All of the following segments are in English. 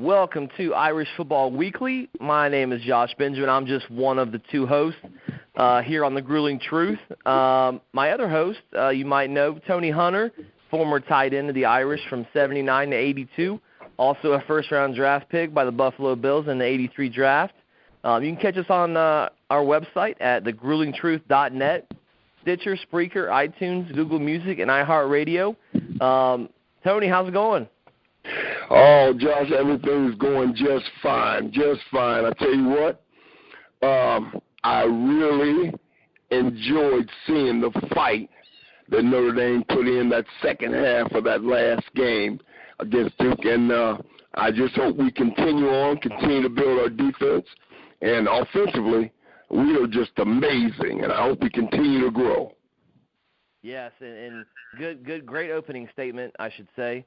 welcome to Irish Football Weekly. My name is Josh Benjamin. I'm just one of the two hosts here on The Grueling Truth. My other host, you might know, Tony Hunter, former tight end of the Irish from 79 to 82, also a first-round draft pick by the Buffalo Bills in the 83 draft. You can catch us on our website at thegruelingtruth.net, Stitcher, Spreaker, iTunes, Google Music, and iHeartRadio. Tony, how's it going? Oh, Josh, everything's going just fine, just fine. I tell you what, I really enjoyed seeing the fight that Notre Dame put in that second half of that last game against Duke, and I just hope we continue to build our defense, and offensively, we are just amazing, and I hope we continue to grow. Yes, and great opening statement, I should say.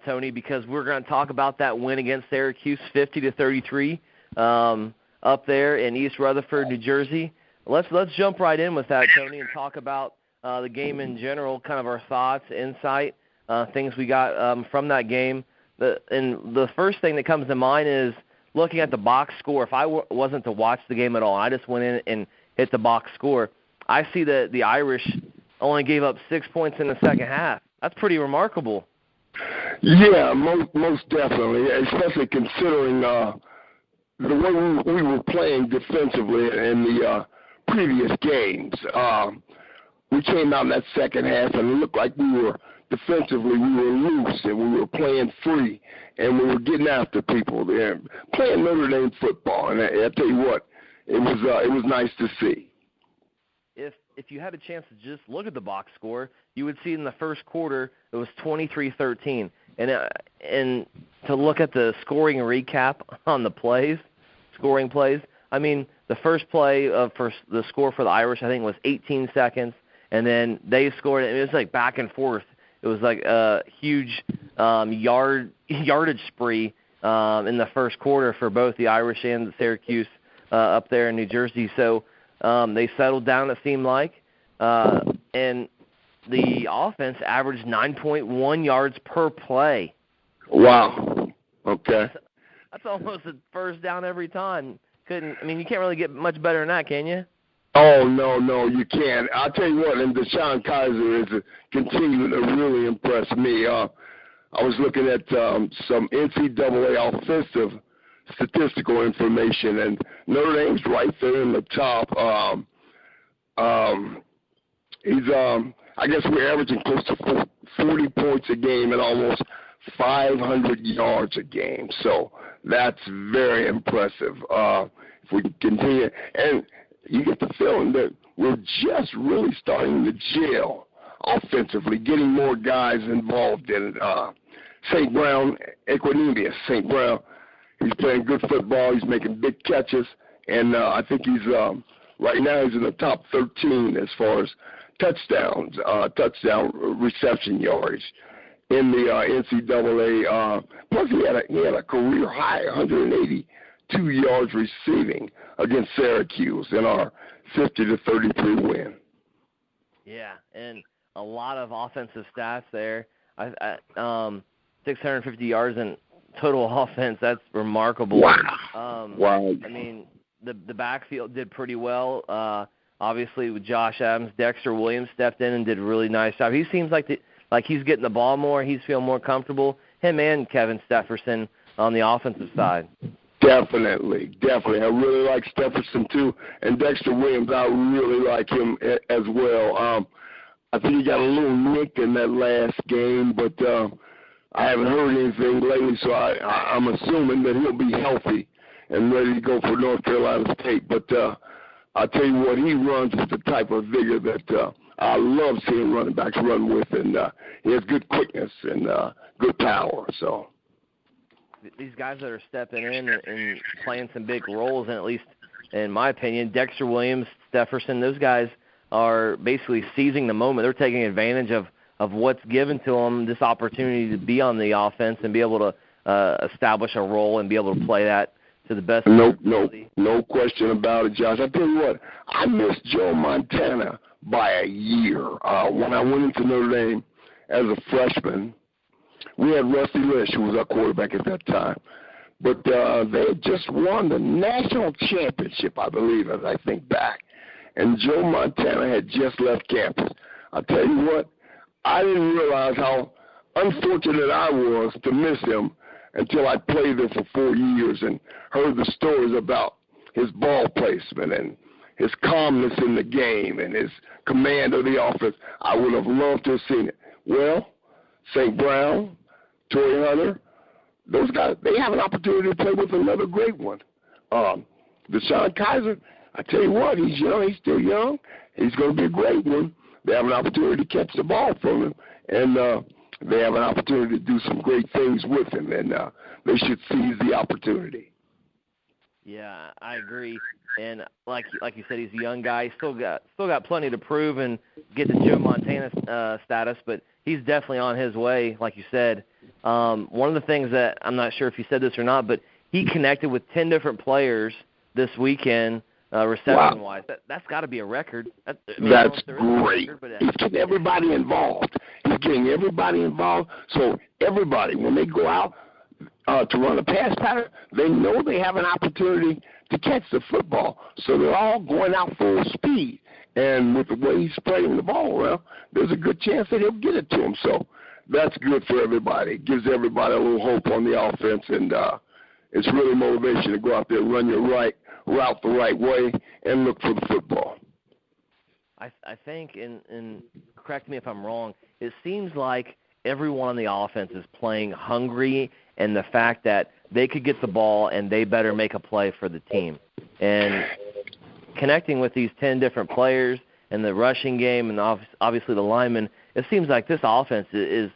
Tony, because we're going to talk about that win against Syracuse, 50-33, up there in East Rutherford, New Jersey. Let's jump right in with that, Tony, and talk about the game in general, kind of our thoughts, insight, things we got from that game. And the first thing that comes to mind is looking at the box score. If I wasn't to watch the game at all, I just went in and hit the box score, I see that the Irish only gave up 6 points in the second half. That's pretty remarkable. Yeah, most definitely, especially considering the way we were playing defensively in the previous games. We came out in that second half and it looked like defensively we were loose and we were playing free and we were getting after people there, playing Notre Dame football. And I tell you what, it was nice to see. If you had a chance to just look at the box score, you would see in the first quarter it was 23-13. And to look at the scoring recap on the scoring plays, I mean, the first play for the score for the Irish, I think, was 18 seconds, and then they scored it. It was like back and forth. It was like a huge yardage spree in the first quarter for both the Irish and the Syracuse up there in New Jersey. So they settled down, it seemed like, and the offense averaged 9.1 yards per play. Wow. Okay. That's almost a first down every time. You can't really get much better than that, can you? Oh, no, you can't. I'll tell you what, and Deshaun Kaiser is continuing to really impress me. I was looking at some NCAA offensive statistical information, and Notre Dame's right there in the top. I guess we're averaging close to 40 points a game and almost 500 yards a game. So that's very impressive. If we continue, and you get the feeling that we're just really starting to gel offensively, getting more guys involved in St. Brown, Equinemius. St. Brown, he's playing good football. He's making big catches, and I think he's right now he's in the top 13 as far as touchdown reception yards in the NCAA. Plus, he had a career high 182 yards receiving against Syracuse in our 50-33 win. Yeah, and a lot of offensive stats there. 650 yards in total offense. That's remarkable. Wow. Wow. I mean, the backfield did pretty well. Obviously, with Josh Adams, Dexter Williams stepped in and did a really nice job. He seems like he's getting the ball more. He's feeling more comfortable. Him and Kevin Stefferson on the offensive side. Definitely. I really like Stefferson, too. And Dexter Williams, I really like him as well. I think he got a little nicked in that last game, but I haven't heard anything lately, so I'm assuming that he'll be healthy and ready to go for North Carolina State. But I'll tell you what, he runs with the type of vigor that I love seeing running backs run with, and he has good quickness and good power. So these guys that are stepping in and playing some big roles, and at least in my opinion, Dexter Williams, Stefferson, those guys are basically seizing the moment. They're taking advantage of what's given to them, this opportunity to be on the offense and be able to establish a role and be able to play that to the best. No question about it, Josh. I tell you what, I missed Joe Montana by a year. When I went into Notre Dame as a freshman, we had Rusty Lish, who was our quarterback at that time. but they had just won the national championship, I believe, as I think back. And Joe Montana had just left campus. I'll tell you what, I didn't realize how unfortunate I was to miss him until I played there for 4 years and heard the stories about his ball placement and his calmness in the game and his command of the offense. I would have loved to have seen it. Well, St. Brown, Torrey Hunter, those guys, they have an opportunity to play with another great one. Deshaun Kaiser, I tell you what, he's young. He's still young. He's going to be a great one. They have an opportunity to catch the ball from him, and they have an opportunity to do some great things with him, and they should seize the opportunity. Yeah, I agree. And like you said, he's a young guy. He's still got plenty to prove and get the Joe Montana status, but he's definitely on his way, like you said. One of the things that I'm not sure if you said this or not, but he connected with 10 different players this weekend, reception-wise. Wow. That's got to be a record. That's great. He's getting everybody involved. So everybody, when they go out to run a pass pattern, they know they have an opportunity to catch the football. So they're all going out full speed. And with the way he's spreading the ball around, there's a good chance that he'll get it to him. So that's good for everybody. It gives everybody a little hope on the offense, and it's really motivation to go out there, run your route the right way, and look for the football. I think, and correct me if I'm wrong, it seems like everyone on the offense is playing hungry, and the fact that they could get the ball and they better make a play for the team. And connecting with these 10 different players and the rushing game and obviously the linemen, it seems like this offense is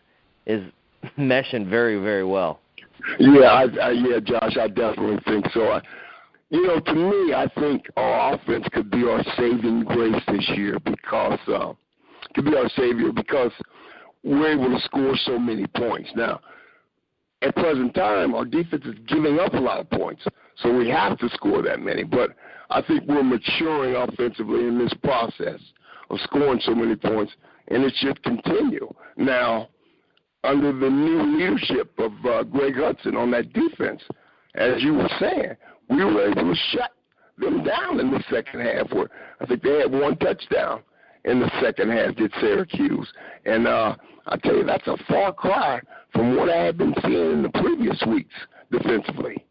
meshing very, very well. Yeah, Josh, I definitely think so. To me, I think our offense could be our saving grace this year because we're able to score so many points. Now, at present time, our defense is giving up a lot of points, so we have to score that many. But I think we're maturing offensively in this process of scoring so many points, and it should continue. Now, under the new leadership of Greg Hudson on that defense, as you were saying, we were able to shut them down in the second half. Where I think they had one touchdown in the second half, did Syracuse. And I tell you, that's a far cry from what I had been seeing in the previous weeks defensively.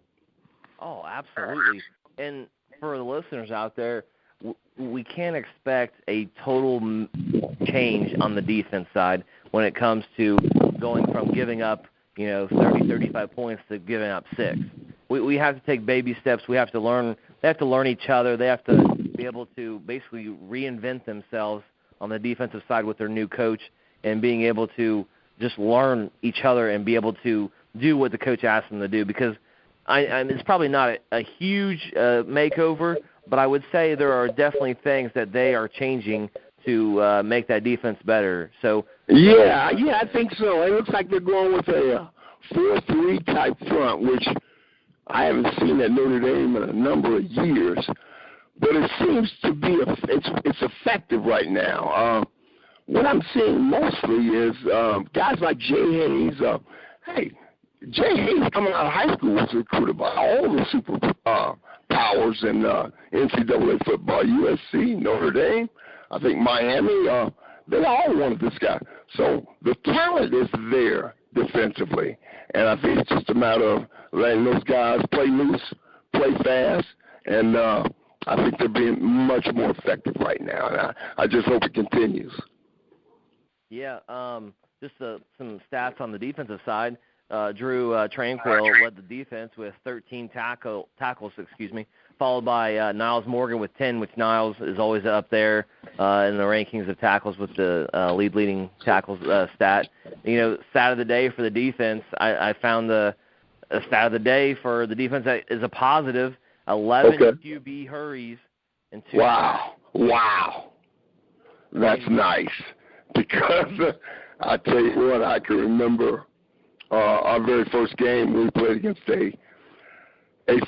Oh, absolutely. And for the listeners out there, we can't expect a total change on the defense side when it comes to going from giving up, 30, 35 points to giving up 6. We have to take baby steps. We have to learn. They have to learn each other. They have to be able to basically reinvent themselves on the defensive side with their new coach and being able to just learn each other and be able to do what the coach asks them to do. Because it's probably not a huge makeover, but I would say there are definitely things that they are changing to make that defense better. So yeah, I think so. It looks like they're going with a 4-3 type front, which I haven't seen at Notre Dame in a number of years, but it seems to be it's effective right now. What I'm seeing mostly is guys like Jay Hayes. Jay Hayes coming out of high school was recruited by all the super powers in NCAA football, USC, Notre Dame, I think Miami. They all wanted this guy. So the talent is there defensively, and I think it's just a matter of letting those guys play loose, play fast, and I think they're being much more effective right now, and I just hope it continues. Yeah, just some stats on the defensive side. Drew Tranquil led the defense with 13 tackles, followed by Niles Morgan with 10, which Niles is always up there in the rankings of tackles with the leading tackles stat. Stat of the day for the defense, I found the stat of the day for the defense that is a positive, 11 QB hurries and 2. Wow. That's nice. Because I tell you what, I can remember our very first game we played against a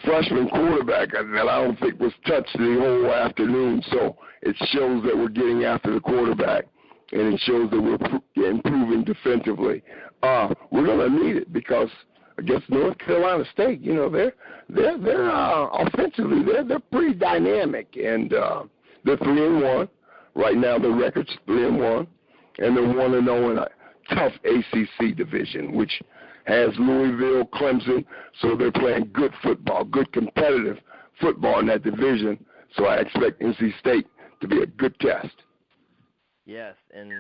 freshman quarterback that I don't think was touched the whole afternoon. So it shows that we're getting after the quarterback, and it shows that we're improving defensively. We're going to need it because against North Carolina State. You know, they're offensively they're pretty dynamic, and they're 3-1 right now. Their record's 3-1, and they're 1-0 in a tough ACC division, which has Louisville, Clemson. So they're playing good football, good competitive football in that division. So I expect N.C.State to be a good test. Yes, and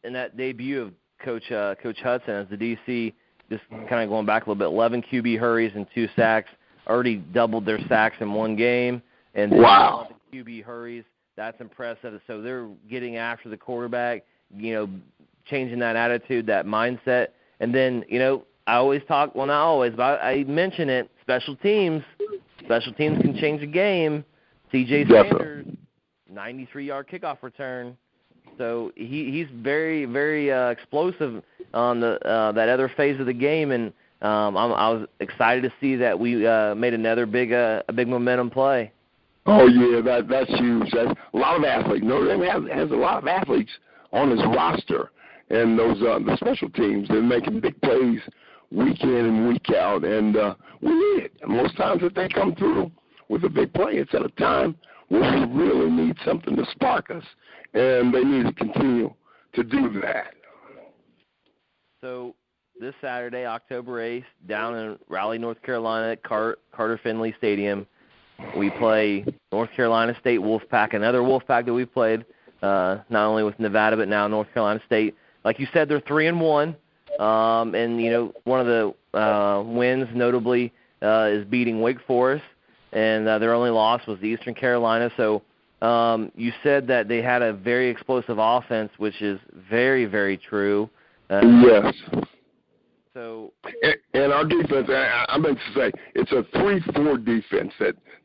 in that debut of Coach Hudson as the DC, just kind of going back a little bit, 11 QB hurries and 2 sacks, already doubled their sacks in one game, and then wow, 11 QB hurries. That's impressive. So they're getting after the quarterback, you know, changing that attitude, that mindset. And then, you know, I always talk, well, not always, but I mention it, special teams. Special teams can change the game. C.J. Sanders, 93-yard kickoff return. So he's very, very explosive on that other phase of the game, and I was excited to see that we made another big momentum play. Oh yeah, that's huge. That's a lot of athletes. Notre Dame has a lot of athletes on its roster, and those the special teams, they're making big plays week in and week out, and we need it. And most times if they come through with a big play, it's at a time where we really need something to spark us, and they need to continue to do that. So this Saturday, October 8th, down in Raleigh, North Carolina at Carter-Findley Stadium, we play North Carolina State Wolfpack, another Wolfpack that we've played, not only with Nevada but now North Carolina State. Like you said, they're 3-1. And, you know, one of the wins notably is beating Wake Forest, and their only loss was Eastern Carolina. So you said that they had a very explosive offense, which is very, very true. Yes. So and our defense, I meant to say, it's a 3-4 defense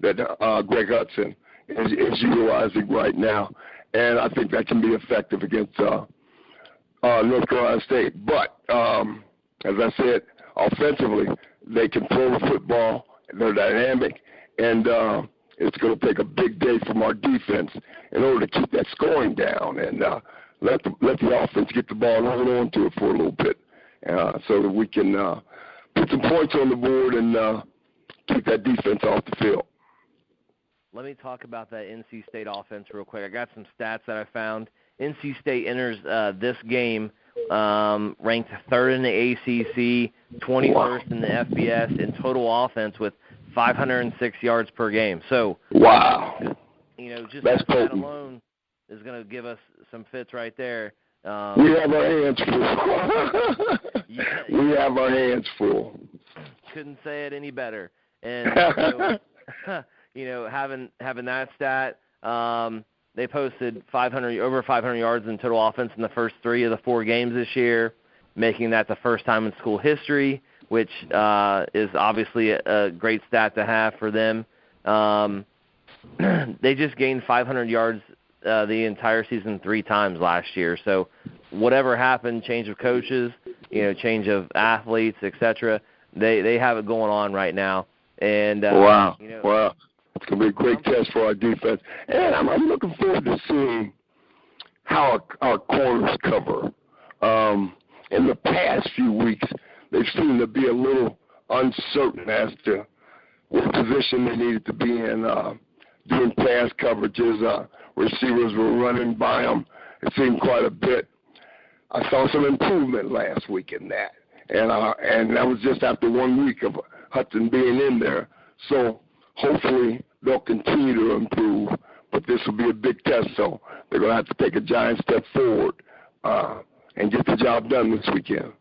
that Greg Hudson is utilizing right now, and I think that can be effective against North Carolina State. But as I said, offensively, they can throw the football. They're dynamic, and it's going to take a big day from our defense in order to keep that scoring down and let the offense get the ball and hold on to it for a little bit, so that we can put some points on the board and keep that defense off the field. Let me talk about that NC State offense real quick. I got some stats that I found. NC State enters this game ranked 3rd in the ACC, 21st in the FBS in total offense with 506 yards per game. So, wow, you know, just that alone is going to give us some fits right there. We have our hands full. We have our hands full. Couldn't say it any better. And so, you know, having that stat, they posted over 500 yards in total offense in the first 3 of the 4 games this year, making that the first time in school history, which is obviously a great stat to have for them. They just gained 500 yards the entire season 3 times last year. So whatever happened, change of coaches, you know, change of athletes, etc., they have it going on right now. And wow, you know, wow. It's going to be a great test for our defense. And I'm looking forward to seeing how our corners cover. In the past few weeks, they seem to be a little uncertain as to what position they needed to be in doing pass coverages. Receivers were running by them. It seemed quite a bit. I saw some improvement last week in that. And that was just after 1 week of Hudson being in there. So hopefully they'll continue to improve, but this will be a big test, so they're going to have to take a giant step forward and get the job done this weekend.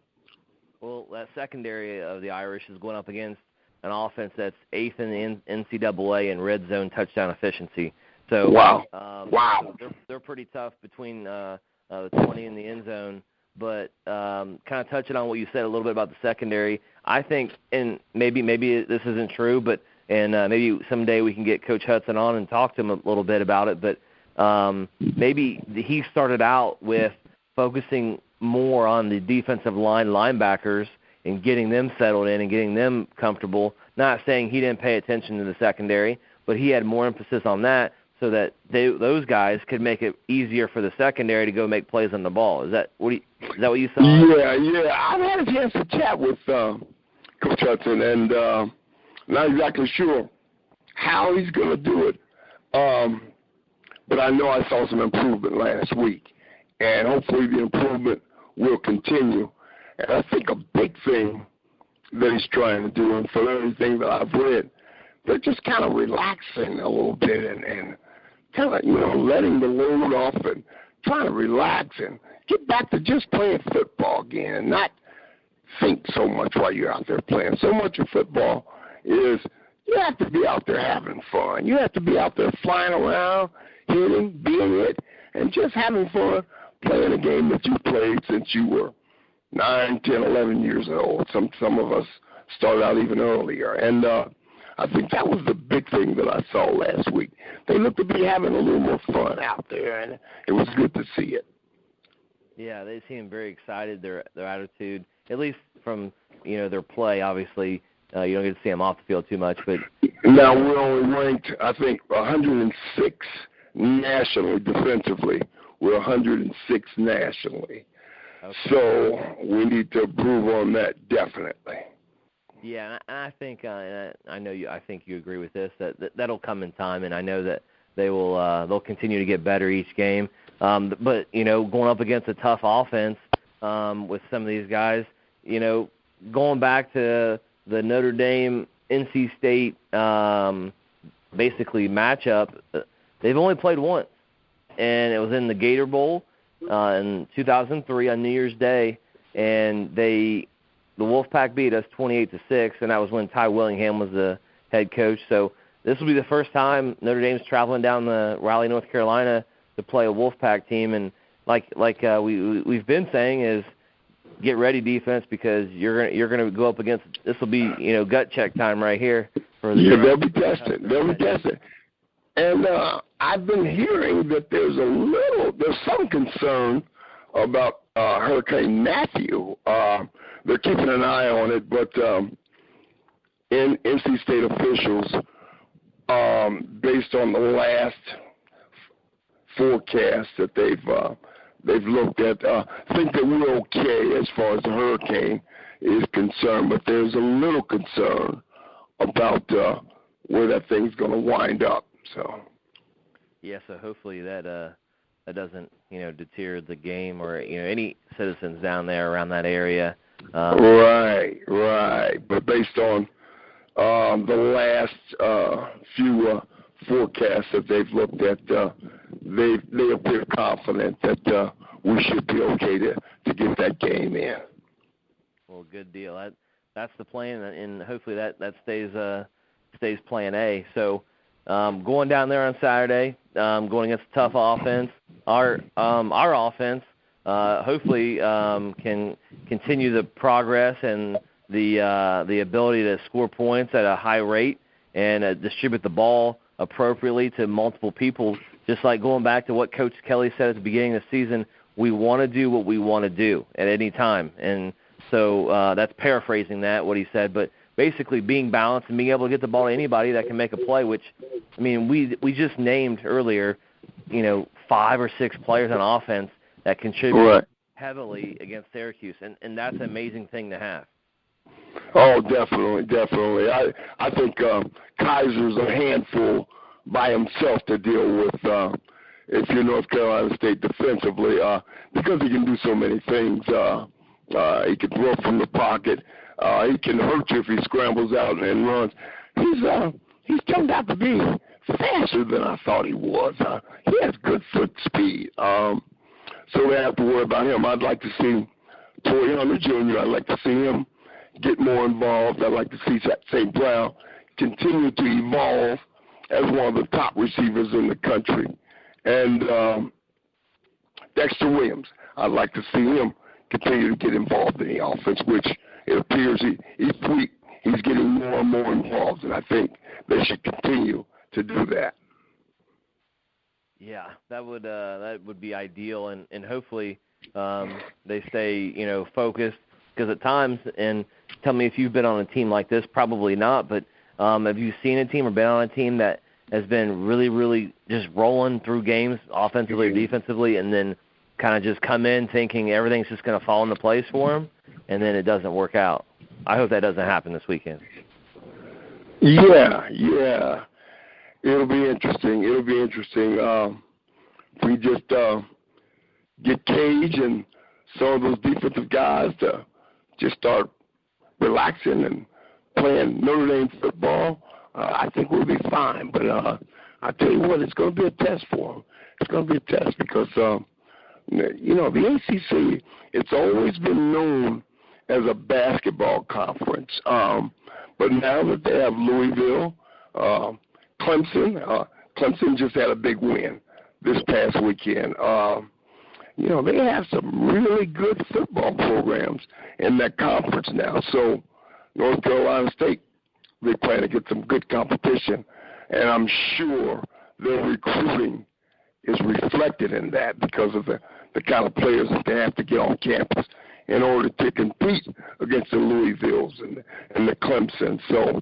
Well, that secondary of the Irish is going up against an offense that's 8th in the NCAA in red zone touchdown efficiency. So wow, they're pretty tough between the 20 and the end zone. But kind of touching on what you said a little bit about the secondary, I think, and maybe this isn't true, but maybe someday we can get Coach Hudson on and talk to him a little bit about it. But maybe he started out with focusing more on the defensive line linebackers and getting them settled in and getting them comfortable. Not saying he didn't pay attention to the secondary, but he had more emphasis on that. so that those guys could make it easier for the secondary to go make plays on the ball. Is that what you saw? Yeah. I've had a chance to chat with Coach Hudson, and not exactly sure how he's going to do it. But I know I saw some improvement last week, and hopefully the improvement will continue. And I think a big thing that he's trying to do, and for everything that I've read, they're just kind of relaxing a little bit and kind of, letting the load off and trying to relax and get back to just playing football again and not think so much while you're out there playing. So much of football is you have to be out there having fun. You have to be out there flying around, hitting, being hit, and just having fun playing a game that you played since you were 9, 10, 11 years old. Some of us started out even earlier. And I think that was the big thing that I saw last week. They looked to be having a little more fun out there, and it was good to see it. Yeah, they seem very excited, their attitude, at least from, their play. Obviously, you don't get to see them off the field too much. But now we're only ranked, I think, 106 nationally defensively. We're 106 nationally. Okay. So we need to improve on that definitely. Yeah, and I think I know you. I think you agree with this. That'll come in time, and I know that they'll continue to get better each game. But going up against a tough offense with some of these guys, going back to the Notre Dame N.C.State basically matchup, they've only played once, and it was in the Gator Bowl in 2003 on New Year's Day, and the Wolfpack beat us 28-6, and that was when Ty Willingham was the head coach. So this will be the first time Notre Dame's traveling down to Raleigh, North Carolina, to play a Wolfpack team. And like we've been saying is get ready defense, because you're gonna go up against, this will be gut check time right here for the they'll be tested. And I've been hearing that there's some concern about Hurricane Matthew. They're keeping an eye on it, but N.C.State officials, based on the last forecast that they've looked at, think that we're okay as far as the hurricane is concerned, but there's a little concern about where that thing's going to wind up. So yeah, so hopefully that doesn't deter the game or any citizens down there around that area. Right. But based on the last few forecasts that they've looked at, they appear confident that we should be okay to get that game in. Well, good deal. That's the plan, and hopefully that stays plan A. So going down there on Saturday, going against a tough offense, our offense hopefully can continue the progress and the ability to score points at a high rate and distribute the ball appropriately to multiple people, just like going back to what Coach Kelly said at the beginning of the season. We want to do what we want to do at any time. And so that's paraphrasing what he said, but basically being balanced and being able to get the ball to anybody that can make a play, which, I mean, we just named earlier, 5 or 6 players on offense that contribute heavily against Syracuse, and that's an amazing thing to have. Oh, definitely. I think Kaiser's a handful by himself to deal with if you're North Carolina State defensively, because he can do so many things. He can throw from the pocket. He can hurt you if he scrambles out and runs. He's turned out to be faster than I thought he was. He has good foot speed. So we have to worry about him. I'd like to see Torrey Hunter Jr. I'd like to see him get more involved. I'd like to see St. Brown continue to evolve as one of the top receivers in the country. And Dexter Williams, I'd like to see him continue to get involved in the offense, which it appears he's getting more and more involved, and I think they should continue to do that. Yeah, that would be ideal, and hopefully they stay focused, because at times, and tell me if you've been on a team like this, probably not, but have you seen a team or been on a team that has been really, really just rolling through games offensively or defensively, and then kind of just come in thinking everything's just going to fall into place for them, and then it doesn't work out. I hope that doesn't happen this weekend. Yeah. It'll be interesting. If we just get Cage and some of those defensive guys to just start relaxing and playing Notre Dame football, I think we'll be fine. But I tell you what, it's going to be a test for them. It's going to be a test because, the ACC, it's always been known as a basketball conference. But now that they have Louisville, Clemson just had a big win this past weekend. They have some really good football programs in that conference now. So North Carolina State, they plan to get some good competition, and I'm sure their recruiting is reflected in that because of the kind of players that they have to get on campus in order to compete against the Louisvilles and the Clemson. So,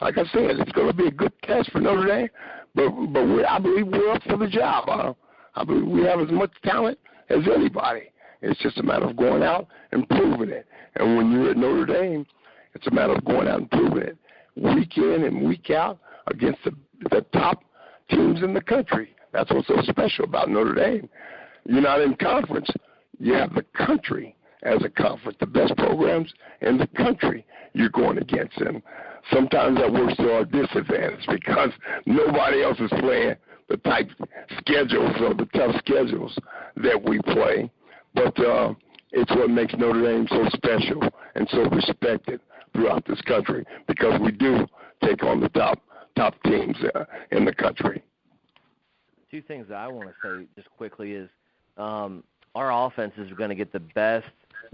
like I said, it's going to be a good test for Notre Dame, but I believe we're up for the job. I believe we have as much talent as anybody. It's just a matter of going out and proving it. And when you're at Notre Dame, it's a matter of going out and proving it week in and week out against the top teams in the country. That's what's so special about Notre Dame. You're not in conference. You have the country as a conference, the best programs in the country you're going against. And sometimes that works to our disadvantage because nobody else is playing the type schedules or the tough schedules that we play. But it's what makes Notre Dame so special and so respected throughout this country because we do take on the top teams in the country. Two things that I want to say just quickly is our offenses are going to get the best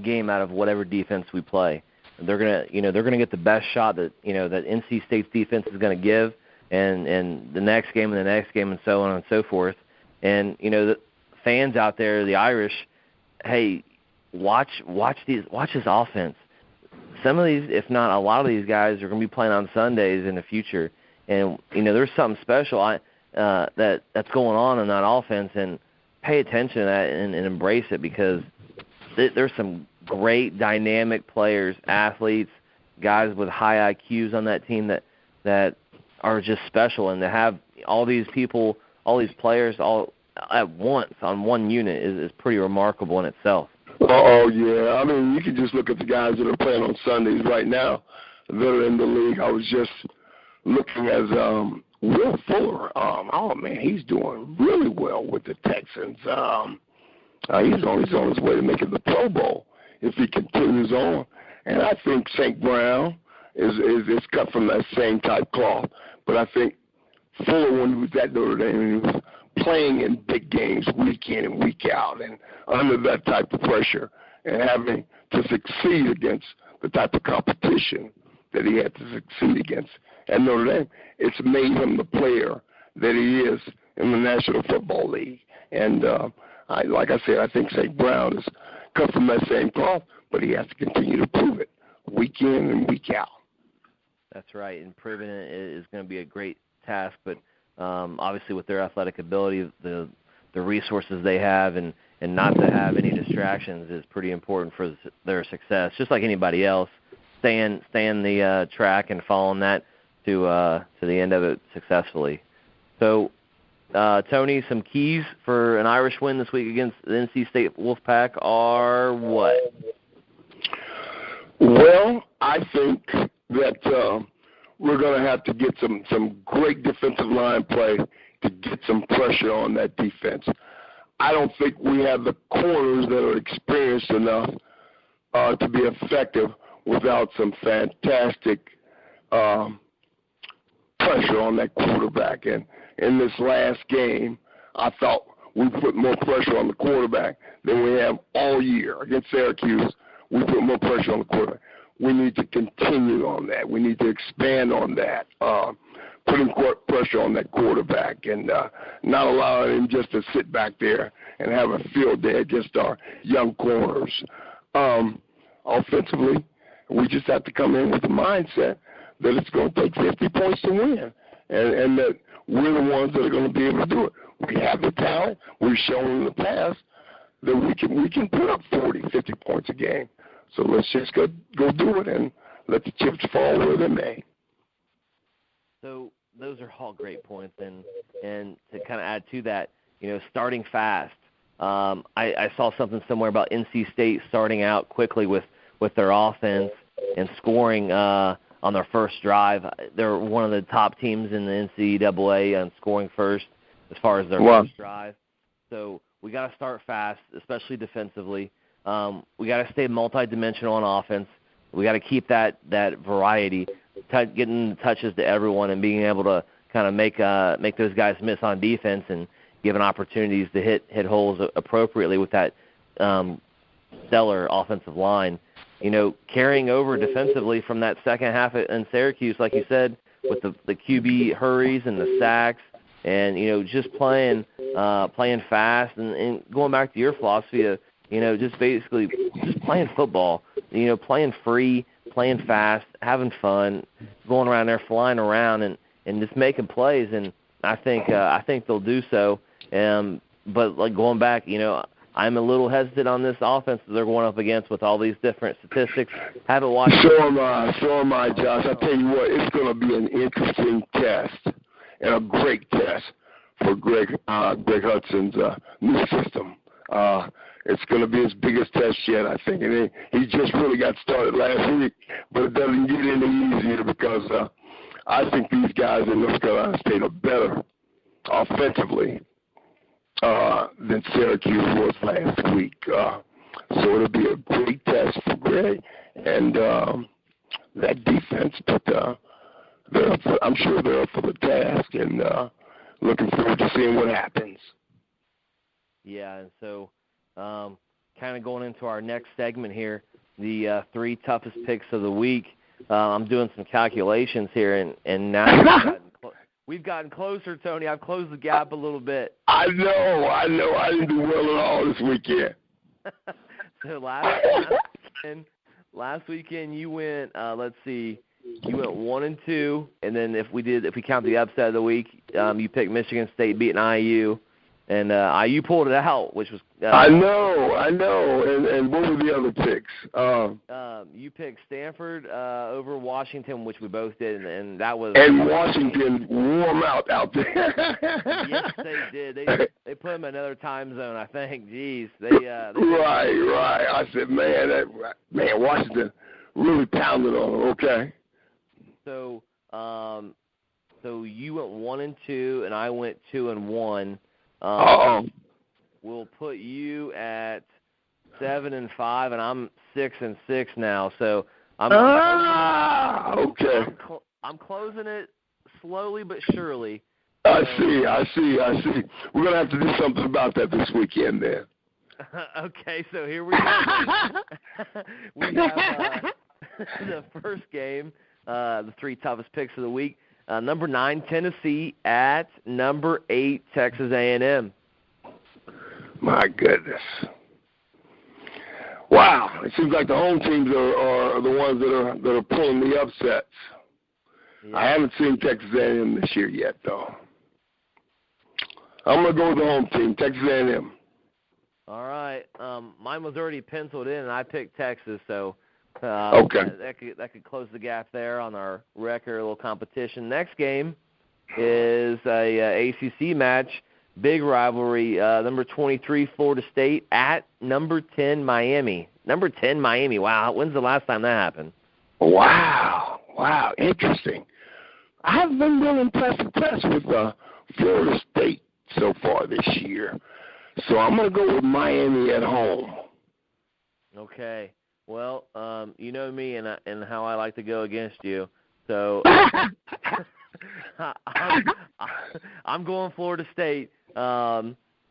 game out of whatever defense we play. They're going to get the best shot that that N.C.State's defense is going to give, and the next game and the next game and so on and so forth. And the fans out there, the Irish, hey, watch this offense. Some of these, if not a lot of these guys, are going to be playing on Sundays in the future, and there's something special that's going on in that offense, and pay attention to that and embrace it because there's some great dynamic players, athletes, guys with high IQs on that team that are just special, and to have all these people, all these players all at once on one unit is pretty remarkable in itself. Oh, yeah. I mean, you can just look at the guys that are playing on Sundays right now that are in the league. I was just looking at Will Fuller. Oh, man, he's doing really well with the Texans. He's on his way to making the Pro Bowl if he continues on. And I think St. Brown is cut from that same type cloth. But I think Fuller, when he was at Notre Dame, he was playing in big games week in and week out and under that type of pressure and having to succeed against the type of competition that he had to succeed against at Notre Dame, it's made him the player that he is in the National Football League. And like I said, I think St. Brown is cut from that same cloth, but he has to continue to prove it week in and week out. That's right, and proving it is going to be a great task, but obviously with their athletic ability, the resources they have and not to have any distractions is pretty important for their success, just like anybody else. Staying the track and following that to the end of it successfully. So, Tony, some keys for an Irish win this week against the N.C.State Wolfpack are what? Well, I think that we're going to have to get some great defensive line play to get some pressure on that defense. I don't think we have the corners that are experienced enough to be effective without some fantastic pressure on that quarterback. And in this last game, I thought we put more pressure on the quarterback than we have all year. Against Syracuse, we put more pressure on the quarterback. We need to continue on that. We need to expand on that, putting pressure on that quarterback and not allowing him just to sit back there and have a field day against our young corners. Offensively, we just have to come in with the mindset that it's going to take 50 points to win. and that we're the ones that are going to be able to do it. We have the talent. We've shown in the past that we can put up 40, 50 points a game. So let's just go do it and let the chips fall where they may. So those are all great points, and to kind of add to that, starting fast. I saw something somewhere about N.C.State starting out quickly with their offense and scoring on their first drive. They're one of the top teams in the NCAA on scoring first as far as their first drive. So we got to start fast, especially defensively. We got to stay multidimensional on offense. We got to keep that variety, getting touches to everyone and being able to kind of make those guys miss on defense and given opportunities to hit holes appropriately with that stellar offensive line. Carrying over defensively from that second half in Syracuse, like you said, with the QB hurries and the sacks, and just playing fast and going back to your philosophy of just basically just playing football, playing free, playing fast, having fun, going around there, flying around, and just making plays. And I think they'll do so. But like going back, I'm a little hesitant on this offense that they're going up against with all these different statistics. Haven't watched. So am I, Josh. I tell you what, it's going to be an interesting test and a great test for Greg Hudson's new system. It's going to be his biggest test yet, I think. And he just really got started last week, but it doesn't get any easier because I think these guys in North Carolina State are better offensively than Syracuse was last week. So it'll be a great test for Greg and that defense. But I'm sure they're up for the task and looking forward to seeing what happens. Yeah, and so kind of going into our next segment here, the three toughest picks of the week. I'm doing some calculations here, and now we've gotten closer, Tony. I've closed the gap a little bit. I know. I didn't do well at all this weekend. So last weekend you went, let's see, you went 1-2, and then if we count the upset of the week, you picked Michigan State beating IU. And IU pulled it out, which was I know. And what were the other picks? You picked Stanford over Washington, which we both did, and that was. And Washington wore them out there. Yes, they did. They put them in another time zone, I think. Jeez, they right. I said, man, really pounded on them. Okay. So you went 1-2, and I went 2-1. We'll put you at 7-5, and I'm 6-6 now. So okay. I'm closing it slowly but surely. I see. We're gonna have to do something about that this weekend, then. Okay, so here we go. We have the first game, the three toughest picks of the week. Number 9, Tennessee at number 8, Texas A&M. My goodness. Wow. It seems like the home teams are the ones that are pulling the upsets. Yeah. I haven't seen Texas A&M this year yet, though. I'm going to go with the home team, Texas A&M. All right. Mine was already penciled in, and I picked Texas, so okay. That could close the gap there on our record, a little competition. Next game is a ACC match, big rivalry. Number 23, Florida State at number 10, Miami. Number 10, Miami. Wow, when's the last time that happened? Wow, interesting. I haven't been real impressed with Florida State so far this year, so I'm going to go with Miami at home. Okay. Well, you know me and how I like to go against you, so I'm going Florida State.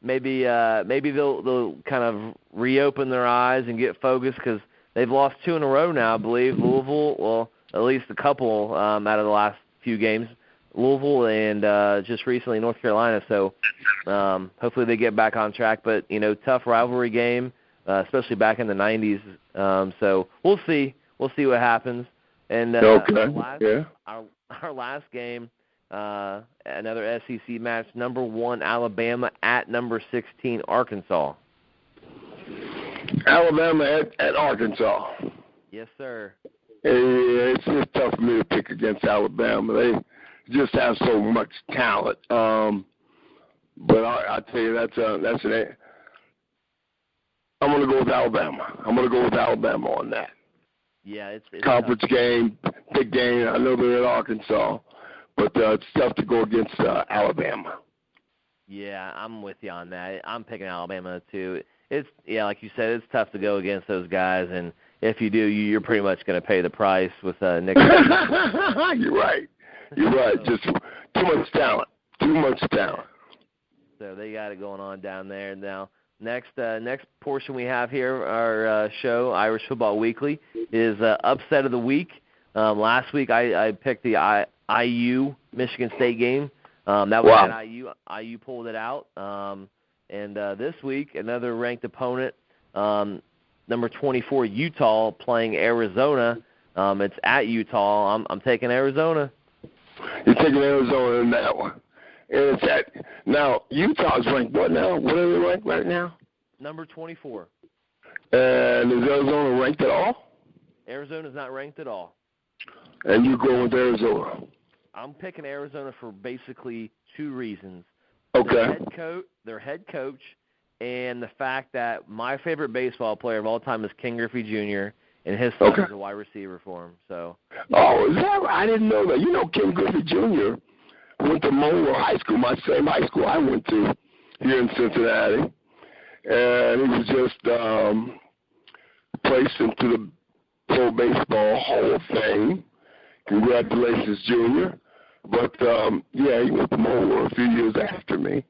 Maybe they'll kind of reopen their eyes and get focused because they've lost 2 in a row now, I believe. Louisville, well, at least a couple out of the last few games. Louisville and just recently North Carolina. So hopefully they get back on track. But tough rivalry game. Especially back in the 90s. So we'll see. We'll see what happens. And okay. our last game, another SEC match, number 1 Alabama at number 16 Arkansas. Alabama at Arkansas. Yes, sir. It's just tough for me to pick against Alabama. They just have so much talent. But I tell you, that's an. I'm going to go with Alabama. I'm going to go with Alabama on that. Yeah, it's conference tough. Game, big game. I know they're at Arkansas, but it's tough to go against Alabama. Yeah, I'm with you on that. I'm picking Alabama too. It's like you said, it's tough to go against those guys, and if you do, you're pretty much going to pay the price with Nick. You're right. Just too much talent. So they got it going on down there now. Next portion we have here, our show, Irish Football Weekly, is Upset of the Week. Last week I picked the IU Michigan State game. That was at IU. IU pulled it out. And this week, another ranked opponent, number 24 Utah playing Arizona. It's at Utah. I'm taking Arizona. You're taking Arizona in that one. And it's now, Utah's ranked what now? What are they ranked right now? Number 24. And is Arizona ranked at all? Arizona's not ranked at all. And you go with Arizona? I'm picking Arizona for basically 2 reasons. Okay. Their head coach, and the fact that my favorite baseball player of all time is Ken Griffey Jr., and his son is a wide receiver for him. So. Oh, is that right? I didn't know that. You know, Ken Griffey Jr. went to Monroe High School, my same high school I went to here in Cincinnati. And he was just placed into the Pro Baseball Hall of Fame. Congratulations, Junior. But, he went to Monroe a few years after me.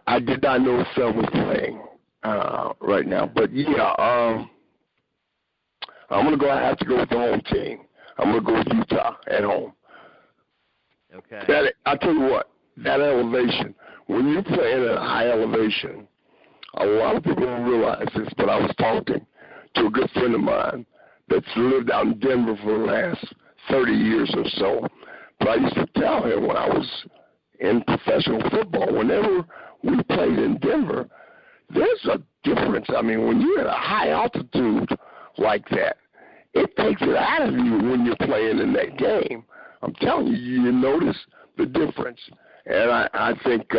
I did not know his son was playing right now. But, I'm going to have to go with the home team. I'm going to go with Utah at home. Okay. I'll tell you what, that elevation, when you're playing at a high elevation, a lot of people don't realize this, but I was talking to a good friend of mine that's lived out in Denver for the last 30 years or so. But I used to tell him when I was in professional football, whenever we played in Denver, there's a difference. I mean, when you're at a high altitude like that, it takes it out of you when you're playing in that game. I'm telling you, you notice the difference. And I think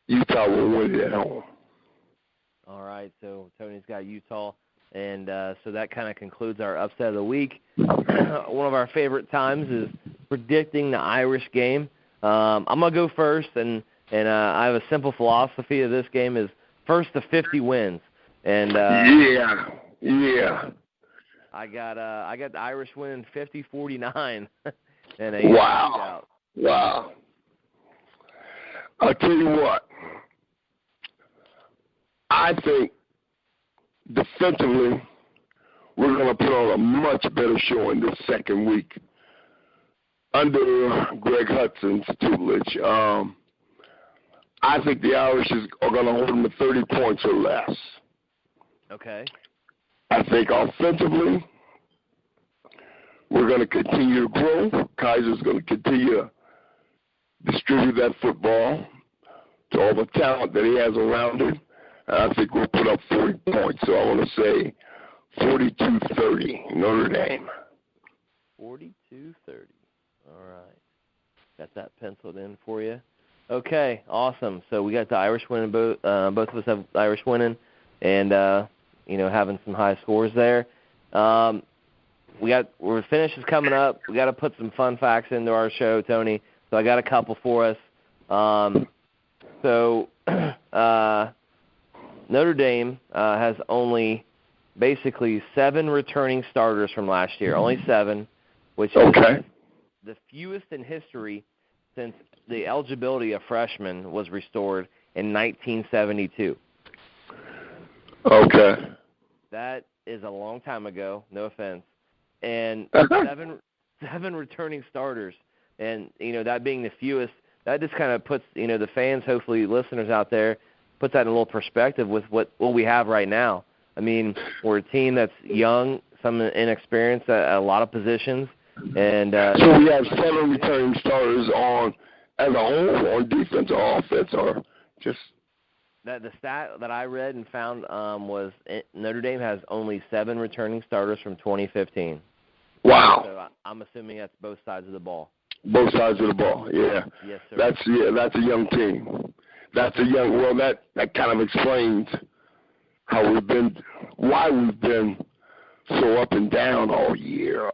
Utah will win it at home. All right, so Tony's got Utah, and so that kind of concludes our Upset of the Week. One of our favorite times is predicting the Irish game. I'm going to go first, and I have a simple philosophy of this game is first to 50 wins. And yeah. I got the Irish winning 50-49 and a Wow. I'll tell you what. I think defensively we're going to put on a much better showing this second week under Greg Hudson's tutelage. I think the Irish are going to hold them to 30 points or less. Okay. I think offensively, we're going to continue to grow. Kaiser's going to continue to distribute that football to all the talent that he has around him. And I think we'll put up 40 points. So I want to say 42-30, Notre Dame. 42-30. All right. Got that penciled in for you. Okay, awesome. So we got the Irish winning. Both of us have Irish winning, and having some high scores there. We're finish is coming up. We got to put some fun facts into our show, Tony. So I got a couple for us. Notre Dame has only basically 7 returning starters from last year. Only 7, which is the fewest in history since the eligibility of freshmen was restored in 1972. Okay. That is a long time ago, no offense. And 7 returning starters. And, that being the fewest, that just kind of puts, the fans, hopefully listeners out there, puts that in a little perspective with what we have right now. I mean, we're a team that's young, some inexperienced at a lot of positions, And so we have 7 returning starters on as a whole, on defense or offense, or just the stat that I read and found was Notre Dame has only 7 returning starters from 2015. Wow. So I'm assuming that's both sides of the ball. Both sides of the ball, yeah. Yes, sir. That's a young team. That kind of explains why we've been so up and down all year.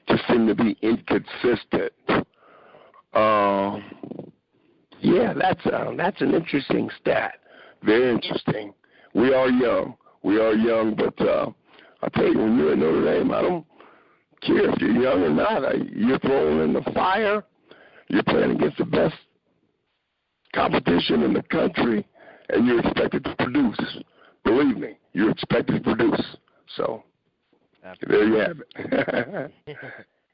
Just seem to be inconsistent. Yeah, that's an interesting stat. Very interesting. We are young, but I tell you, when you're at Notre Dame, I don't care if you're young or not. You're thrown in the fire. You're playing against the best competition in the country, and you're expected to produce. Believe me, you're expected to produce. So there you have it.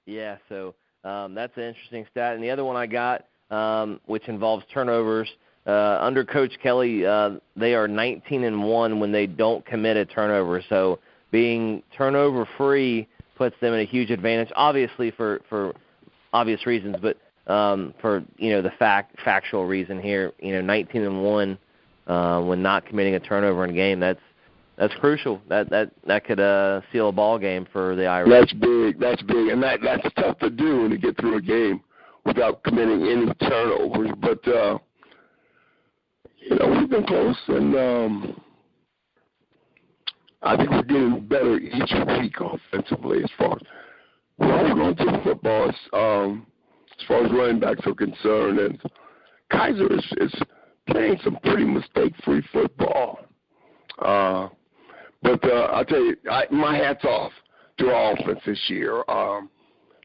Yeah, so that's an interesting stat. And the other one I got, which involves turnovers, under Coach Kelly, they are 19-1 when they don't commit a turnover. So being turnover-free puts them in a huge advantage, obviously for obvious reasons, but for the factual reason here, 19-1 when not committing a turnover in a game, that's crucial. That could seal a ball game for the Irish. That's big, and that's tough to do to get through a game without committing any turnovers. But we've been close, and I think we're getting better each week offensively as far as we're going to football. As far as running backs are concerned, and Kaiser is playing some pretty mistake-free football. But I'll tell you, my hat's off to our offense this year.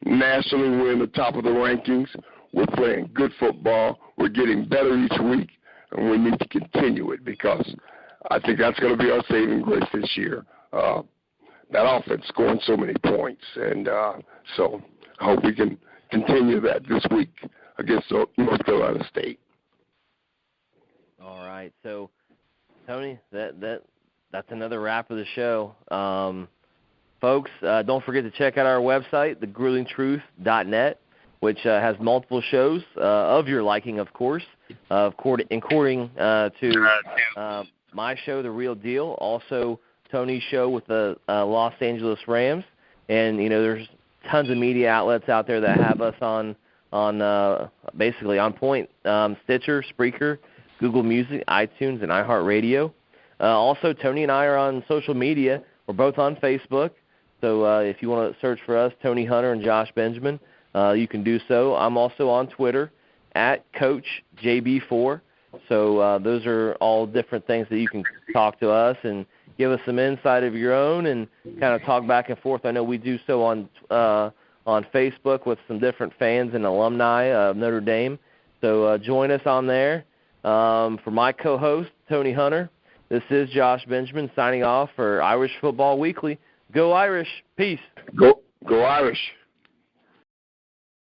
Nationally, we're in the top of the rankings. We're playing good football. We're getting better each week, and we need to continue it because I think that's going to be our saving grace this year. That offense scoring so many points, and so I hope we can continue that this week against North Carolina State. All right, so Tony, that's another wrap of the show. Folks, don't forget to check out our website, thegruelingtruth.net, which has multiple shows of your liking, of course, according to my show, The Real Deal, also Tony's show with the Los Angeles Rams, and there's tons of media outlets out there that have us on basically on point: Stitcher, Spreaker, Google Music, iTunes, and iHeartRadio. Also, Tony and I are on social media. We're both on Facebook. So if you want to search for us, Tony Hunter and Josh Benjamin, you can do so. I'm also on Twitter at CoachJB4. So those are all different things that you can talk to us and give us some insight of your own and kind of talk back and forth. I know we do so on Facebook with some different fans and alumni of Notre Dame. So join us on there. For my co-host, Tony Hunter, this is Josh Benjamin signing off for Irish Football Weekly. Go Irish. Peace. Go Irish.